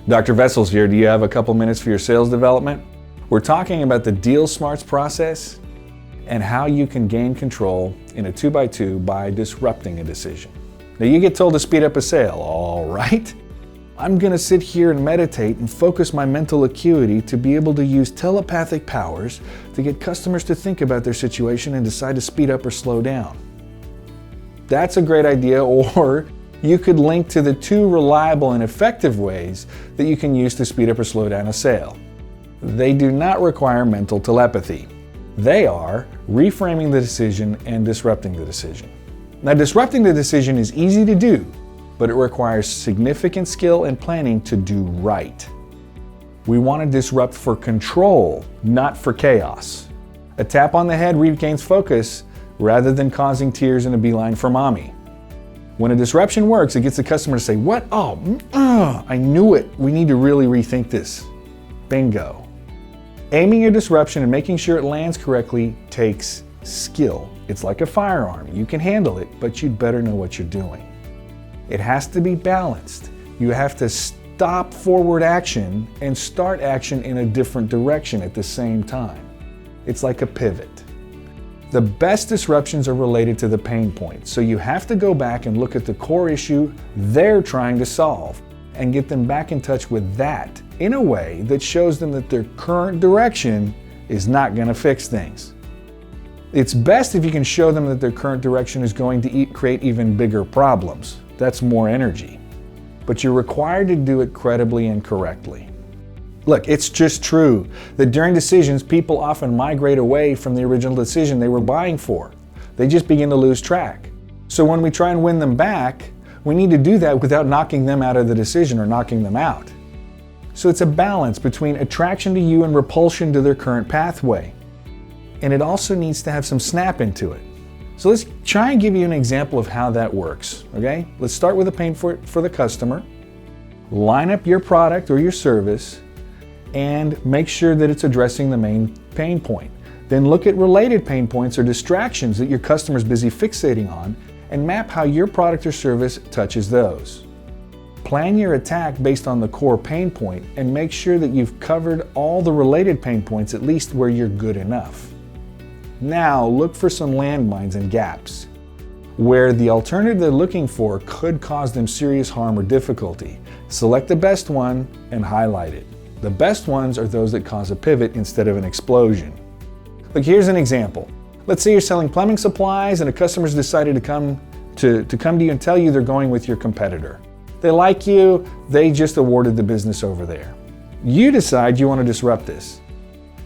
Dr. Vessels here. Do you have a couple minutes for your sales development? We're talking about the DealSmarts process and how you can gain control in a 2x2 by disrupting a decision. Now you get told to speed up a sale, all right? I'm gonna sit here and meditate and focus my mental acuity to be able to use telepathic powers to get customers to think about their situation and decide to speed up or slow down. That's a great idea, or you could link to the two reliable and effective ways that you can use to speed up or slow down a sale. They do not require mental telepathy. They are reframing the decision and disrupting the decision. Now, disrupting the decision is easy to do, but it requires significant skill and planning to do right. We want to disrupt for control, not for chaos. A tap on the head regains focus rather than causing tears in a beeline for mommy. When a disruption works, it gets the customer to say, "What? I knew it. We need to really rethink this." Bingo. Aiming your disruption and making sure it lands correctly takes skill. It's like a firearm. You can handle it, but you'd better know what you're doing. It has to be balanced. You have to stop forward action and start action in a different direction at the same time. It's like a pivot. The best disruptions are related to the pain point, so you have to go back and look at the core issue they're trying to solve and get them back in touch with that in a way that shows them that their current direction is not going to fix things. It's best if you can show them that their current direction is going to create even bigger problems. That's more energy. But you're required to do it credibly and correctly. Look, it's just true that during decisions, people often migrate away from the original decision they were buying for. They just begin to lose track. So when we try and win them back, we need to do that without knocking them out of the decision or knocking them out. So it's a balance between attraction to you and repulsion to their current pathway. And it also needs to have some snap into it. So let's try and give you an example of how that works, okay? Let's start with a pain for the customer. Line up your product or your service and make sure that it's addressing the main pain point. Then look at related pain points or distractions that your customer's busy fixating on and map how your product or service touches those. Plan your attack based on the core pain point and make sure that you've covered all the related pain points, at least where you're good enough. Now look for some landmines and gaps where the alternative they're looking for could cause them serious harm or difficulty. Select the best one and highlight it. The best ones are those that cause a pivot instead of an explosion. Look, here's an example. Let's say you're selling plumbing supplies and a customer's decided to come to you and tell you they're going with your competitor. They like you, they just awarded the business over there. You decide you want to disrupt this.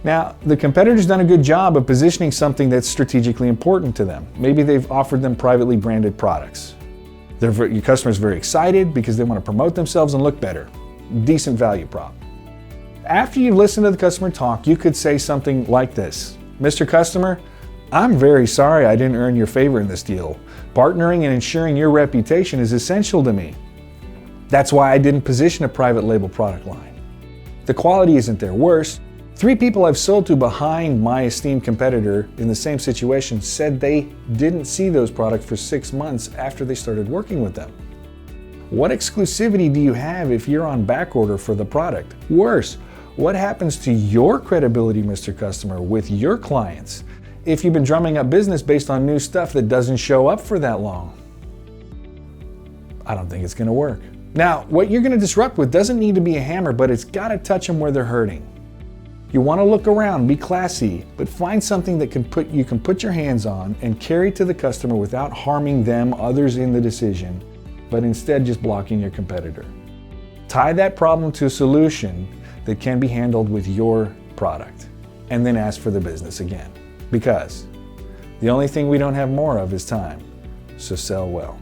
Now, the competitor's done a good job of positioning something that's strategically important to them. Maybe they've offered them privately branded products. Your customer's very excited because they want to promote themselves and look better. Decent value prop. After you've listened to the customer talk, you could say something like this: "Mr. Customer, I'm very sorry I didn't earn your favor in this deal. Partnering and ensuring your reputation is essential to me. That's why I didn't position a private label product line. The quality isn't there. Worse, 3 people I've sold to behind my esteemed competitor in the same situation said they didn't see those products for 6 months after they started working with them. What exclusivity do you have if you're on back order for the product? Worse, what happens to your credibility, Mr. Customer, with your clients if you've been drumming up business based on new stuff that doesn't show up for that long?" I don't think it's going to work. Now, what you're going to disrupt with doesn't need to be a hammer, but it's got to touch them where they're hurting. You want to look around, be classy, but find something that you can put your hands on and carry to the customer without harming them, others in the decision, but instead just blocking your competitor. Tie that problem to a solution that can be handled with your product, and then ask for the business again. Because the only thing we don't have more of is time, so sell well.